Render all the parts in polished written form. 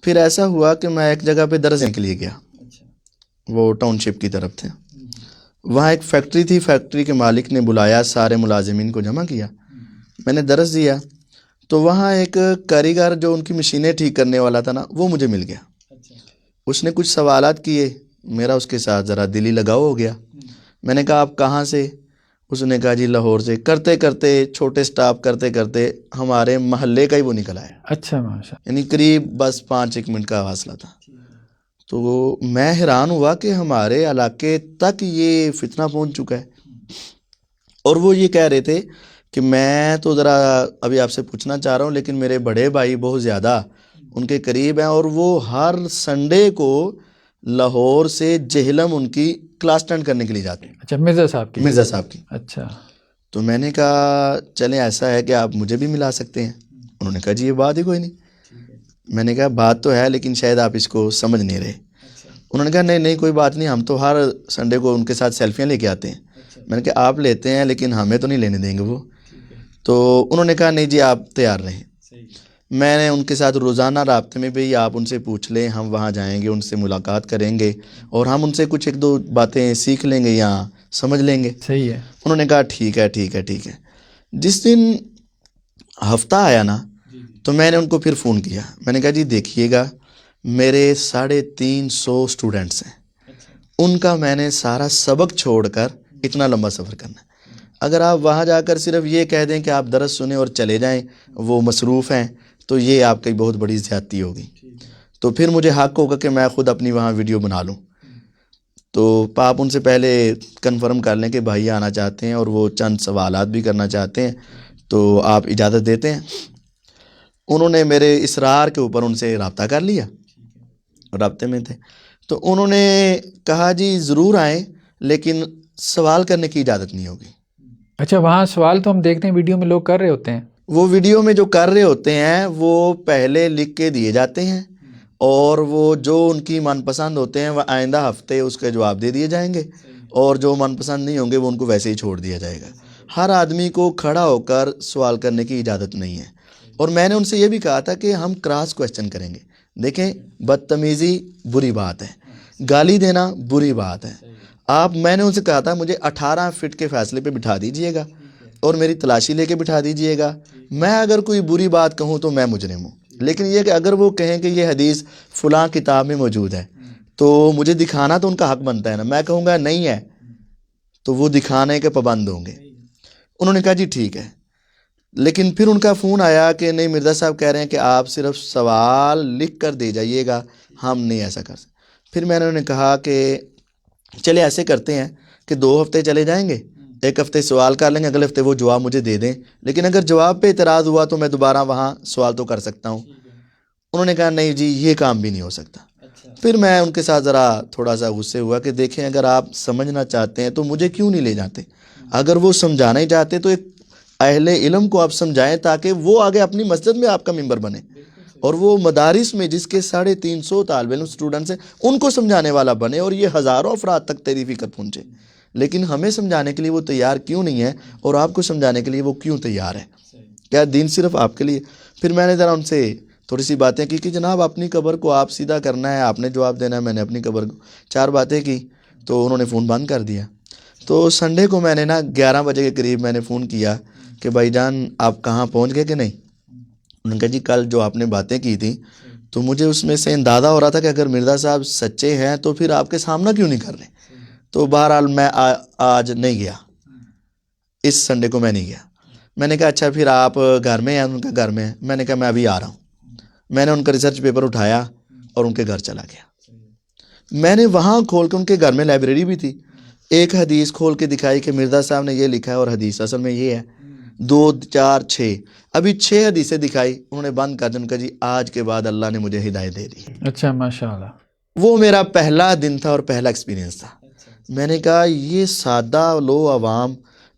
پھر ایسا ہوا کہ میں ایک جگہ پہ درس دینے کے لیے گیا، وہ ٹاؤن شپ کی طرف تھے. وہاں ایک فیکٹری تھی، فیکٹری کے مالک نے بلایا، سارے ملازمین کو جمع کیا، میں نے درس دیا. تو وہاں ایک کاریگر جو ان کی مشینیں ٹھیک کرنے والا تھا نا، وہ مجھے مل گیا. اس نے کچھ سوالات کیے، میرا اس کے ساتھ ذرا دلی لگاؤ ہو گیا. میں نے کہا آپ کہاں سے؟ اس نے کہا جی لاہور سے. کرتے کرتے چھوٹے سٹاپ کرتے کرتے ہمارے محلے کا ہی وہ نکل آیا. اچھا ماشاء یعنی قریب بس 5 منٹ کا فاصلہ تھا. تو میں حیران ہوا کہ ہمارے علاقے تک یہ فتنہ پہنچ چکا ہے. اور وہ یہ کہہ رہے تھے کہ میں تو ذرا ابھی آپ سے پوچھنا چاہ رہا ہوں، لیکن میرے بڑے بھائی بہت زیادہ ان کے قریب ہیں، اور وہ ہر سنڈے کو لاہور سے جہلم ان کی کلاس اٹینڈ کرنے کے لیے جاتے ہیں. اچھا مرزا صاحب کی؟ مرزا صاحب کی. اچھا. تو میں نے کہا چلیں ایسا ہے کہ آپ مجھے بھی ملا سکتے ہیں. انہوں نے کہا جی یہ بات ہی کوئی نہیں. میں نے کہا بات تو ہے لیکن شاید آپ اس کو سمجھ نہیں رہے. انہوں نے کہا نہیں نہیں کوئی بات نہیں، ہم تو ہر سنڈے کو ان کے ساتھ سیلفیاں لے کے آتے ہیں. میں نے کہا آپ لیتے ہیں لیکن ہمیں تو نہیں لینے دیں گے وہ. تو انہوں نے کہا نہیں جی آپ تیار رہیں. میں نے ان کے ساتھ روزانہ رابطے میں بھی، آپ ان سے پوچھ لیں، ہم وہاں جائیں گے، ان سے ملاقات کریں گے اور ہم ان سے کچھ ایک دو باتیں سیکھ لیں گے یا سمجھ لیں گے. صحیح ہے. انہوں نے کہا ٹھیک ہے ٹھیک ہے ٹھیک ہے. جس دن ہفتہ آیا نا تو میں نے ان کو پھر فون کیا. میں نے کہا جی دیکھیے گا میرے 350 اسٹوڈنٹس ہیں، ان کا میں نے سارا سبق چھوڑ کر اتنا لمبا سفر کرنا ہے. اگر آپ وہاں جا کر صرف یہ کہہ دیں کہ آپ درس سنیں اور چلے جائیں، وہ مصروف ہیں، تو یہ آپ کی بہت بڑی زیادتی ہوگی. تو پھر مجھے حق ہوگا کہ میں خود اپنی وہاں ویڈیو بنا لوں. تو آپ ان سے پہلے کنفرم کر لیں کہ بھائی آنا چاہتے ہیں اور وہ چند سوالات بھی کرنا چاہتے ہیں، تو آپ اجازت دیتے ہیں؟ انہوں نے میرے اصرار کے اوپر ان سے رابطہ کر لیا، رابطے میں تھے. تو انہوں نے کہا جی ضرور آئیں لیکن سوال کرنے کی اجازت نہیں ہوگی. اچھا وہاں سوال تو ہم دیکھتے ہیں ویڈیو میں لوگ کر رہے ہوتے ہیں، وہ ویڈیو میں جو کر رہے ہوتے ہیں وہ پہلے لکھ کے دیے جاتے ہیں، اور وہ جو ان کی من پسند ہوتے ہیں وہ آئندہ ہفتے اس کے جواب دے دیے جائیں گے، اور جو من پسند نہیں ہوں گے وہ ان کو ویسے ہی چھوڑ دیا جائے گا. ہر آدمی کو کھڑا ہو کر سوال کرنے کی اجازت نہیں ہے. اور میں نے ان سے یہ بھی کہا تھا کہ ہم کراس کویسچن کریں گے. دیکھیں بدتمیزی بری بات ہے، گالی دینا بری بات ہے. میں نے ان سے کہا تھا مجھے 18 فٹ کے فاصلے پہ بٹھا دیجئے گا اور میری تلاشی لے کے بٹھا دیجئے گا. میں اگر کوئی بری بات کہوں تو میں مجرم ہوں، لیکن یہ کہ اگر وہ کہیں کہ یہ حدیث فلاں کتاب میں موجود ہے تو مجھے دکھانا تو ان کا حق بنتا ہے نا. میں کہوں گا نہیں ہے تو وہ دکھانے کے پابند ہوں گے. انہوں نے کہا جی ٹھیک ہے. لیکن پھر ان کا فون آیا کہ نہیں مرزا صاحب کہہ رہے ہیں کہ آپ صرف سوال لکھ کر دے جائیے گا، ہم نہیں ایسا کر سکتے. پھر میں نے انہیں کہا کہ چلے ایسے کرتے ہیں کہ 2 ہفتے چلے جائیں گے، ایک ہفتے سوال کر لیں گے، اگلے ہفتے وہ جواب مجھے دے دیں، لیکن اگر جواب پہ اعتراض ہوا تو میں دوبارہ وہاں سوال تو کر سکتا ہوں. انہوں نے کہا نہیں جی یہ کام بھی نہیں ہو سکتا. پھر میں ان کے ساتھ ذرا تھوڑا سا غصے ہوا کہ دیکھیں اگر آپ سمجھنا چاہتے ہیں تو مجھے کیوں نہیں لے جاتے؟ اگر وہ سمجھانا ہی چاہتے تو ایک اہل علم کو آپ سمجھائیں تاکہ وہ آگے اپنی مسجد میں آپ کا ممبر بنے، اور وہ مدارس میں جس کے 350 طالب علم اسٹوڈنٹس ہیں ان کو سمجھانے والا بنے، اور یہ ہزاروں افراد تک تیری فکر پہنچے. لیکن ہمیں سمجھانے کے لیے وہ تیار کیوں نہیں ہے، اور آپ کو سمجھانے کے لیے وہ کیوں تیار ہے؟ کیا دین صرف آپ کے لیے؟ پھر میں نے ذرا ان سے تھوڑی سی باتیں کی کہ جناب اپنی قبر کو آپ سیدھا کرنا ہے، آپ نے جواب دینا ہے، میں نے اپنی قبر کو 4 باتیں کی تو انہوں نے فون بند کر دیا. تو سنڈے کو میں نے 11 بجے کے قریب میں نے فون کیا کہ بھائی جان آپ کہاں پہنچ گئے کہ نہیں؟ انہوں نے کہا جی کل جو آپ نے باتیں کی تھیں تو مجھے اس میں سے اندازہ ہو رہا تھا کہ اگر مرزا صاحب سچے ہیں تو پھر آپ کے سامنا کیوں نہیں کر رہے. تو بہرحال میں آج نہیں گیا، اس سنڈے کو میں نہیں گیا. میں نے کہا اچھا پھر آپ گھر میں ہیں؟ ان کا گھر میں ہے. میں نے کہا میں ابھی آ رہا ہوں. میں نے ان کا ریسرچ پیپر اٹھایا اور ان کے گھر چلا گیا. میں نے وہاں کھول کے ان کے گھر میں لائبریری بھی تھی، ایک حدیث کھول کے دکھائی کہ مرزا صاحب نے یہ لکھا ہے اور حدیث اصل میں یہ ہے، 2 4 6 ابھی 6 حدیثیں دکھائی. انہوں نے بند کر دیا. کہ جی آج کے بعد اللہ نے مجھے ہدایت دے دی. اچھا ماشاء اللہ. وہ میرا پہلا دن تھا اور پہلا ایکسپیرینس تھا. میں نے کہا یہ سادہ لو عوام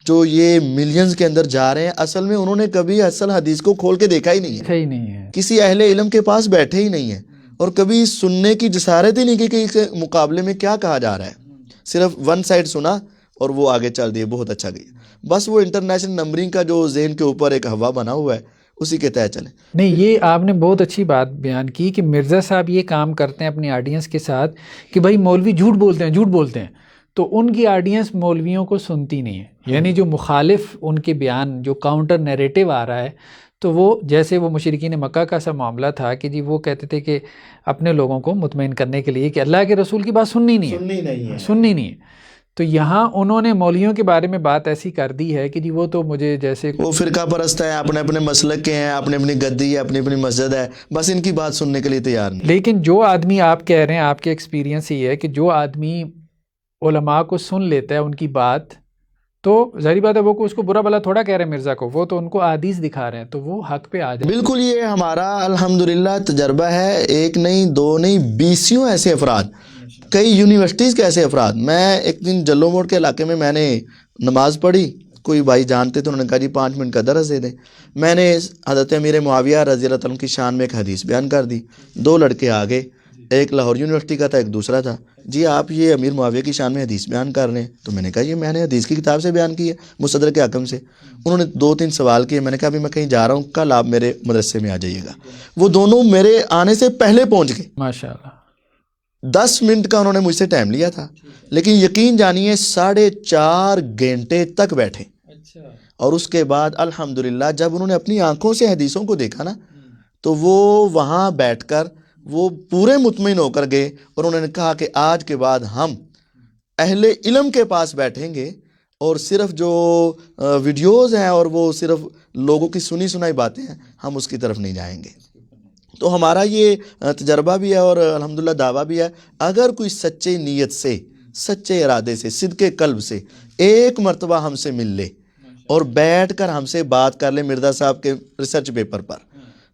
جو یہ ملینز کے اندر جا رہے ہیں، اصل میں انہوں نے کبھی اصل حدیث کو کھول کے دیکھا ہی نہیں ہے، کسی اہل علم کے پاس بیٹھے ہی نہیں ہیں، اور کبھی سننے کی جسارت ہی نہیں کی کہ اس مقابلے میں کیا کہا جا رہا ہے. صرف ون سائڈ سنا اور وہ آگے چل دیے، بہت اچھا گیا. بس وہ انٹرنیشنل نمبرنگ کا جو ذہن کے اوپر ایک ہوا بنا ہوا ہے اسی کے تحت چلیں. نہیں، یہ آپ نے بہت اچھی بات بیان کی کہ مرزا صاحب یہ کام کرتے ہیں اپنی آڈینس کے ساتھ کہ بھائی مولوی جھوٹ بولتے ہیں تو ان کی آڈینس مولویوں کو سنتی نہیں ہے. یعنی جو مخالف ان کے بیان، جو کاؤنٹر نیریٹو آ رہا ہے، تو وہ جیسے وہ مشرکین مکہ کا سا معاملہ تھا کہ جی وہ کہتے تھے کہ اپنے لوگوں کو مطمئن کرنے کے لیے کہ اللہ کے رسول کی بات سننی نہیں ہے. تو یہاں انہوں نے مولویوں کے بارے میں بات ایسی کر دی ہے کہ جی وہ تو مجھے جیسے وہ فرقہ پرست ہے، اپنے اپنے مسلک کے ہیں، اپنی اپنی گدی ہے، اپنی اپنی مسجد ہے، بس ان کی بات سننے کے لیے تیار نہیں. لیکن جو آدمی آپ کہہ رہے ہیں، آپ کے ایکسپیرینس یہ ہے کہ جو آدمی علماء کو سن لیتا ہے ان کی بات، تو ظاہری بات ہے وہ اس کو برا بلا تھوڑا کہہ رہے ہیں مرزا کو، وہ تو ان کو احادیث دکھا رہے ہیں، تو وہ حق پہ آ جائے. بالکل، یہ ہمارا الحمدللہ تجربہ ہے، ایک نہیں دو نہیں 20 ایسے افراد، کئی یونیورسٹیز کے ایسے افراد. میں ایک دن جلو موڑ کے علاقے میں نے نماز پڑھی، کوئی بھائی جانتے تو انہوں نے کہا جی 5 منٹ کا درس دے دیں. میں نے حضرت امیر معاویہ رضی اللہ تعالیٰ عنہ کی شان میں ایک حدیث بیان کر دی. 2 لڑکے آگے، ایک لاہور یونیورسٹی کا تھا، ایک دوسرا تھا. جی آپ یہ امیر معاویہ کی شان میں حدیث بیان کر رہے ہیں؟ تو میں نے کہا یہ میں نے حدیث کی کتاب سے بیان کی ہے، مستدرک حاکم سے. انہوں نے 2-3 سوال کیے. میں نے کہا ابھی میں کہیں جا رہا ہوں، کل آپ میرے مدرسے میں آ جائیے گا. وہ دونوں میرے آنے سے پہلے پہنچ گئے. ماشاءاللہ. 10 منٹ کا انہوں نے مجھ سے ٹائم لیا تھا، لیکن یقین جانیے 4.5 گھنٹے تک بیٹھے. اور اس کے بعد الحمدللہ جب انہوں نے اپنی آنکھوں سے حدیثوں کو دیکھا نا، تو وہ وہاں بیٹھ کر وہ پورے مطمئن ہو کر گئے. اور انہوں نے کہا کہ آج کے بعد ہم اہل علم کے پاس بیٹھیں گے، اور صرف جو ویڈیوز ہیں اور وہ صرف لوگوں کی سنی سنائی باتیں ہیں، ہم اس کی طرف نہیں جائیں گے. تو ہمارا یہ تجربہ بھی ہے اور الحمدللہ دعویٰ بھی ہے، اگر کوئی سچے نیت سے، سچے ارادے سے، صدق قلب سے ایک مرتبہ ہم سے مل لے اور بیٹھ کر ہم سے بات کر لے مرزا صاحب کے ریسرچ پیپر پر،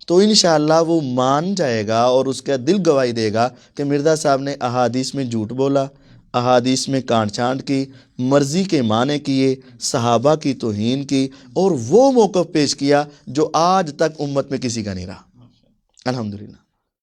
تو انشاءاللہ وہ مان جائے گا اور اس کا دل گواہی دے گا کہ مرزا صاحب نے احادیث میں جھوٹ بولا، احادیث میں کانٹ چھانٹ کی، مرضی کے معنی کیے، صحابہ کی توہین کی، اور وہ موقف پیش کیا جو آج تک امت میں کسی کا نہیں رہا. الحمدللہ.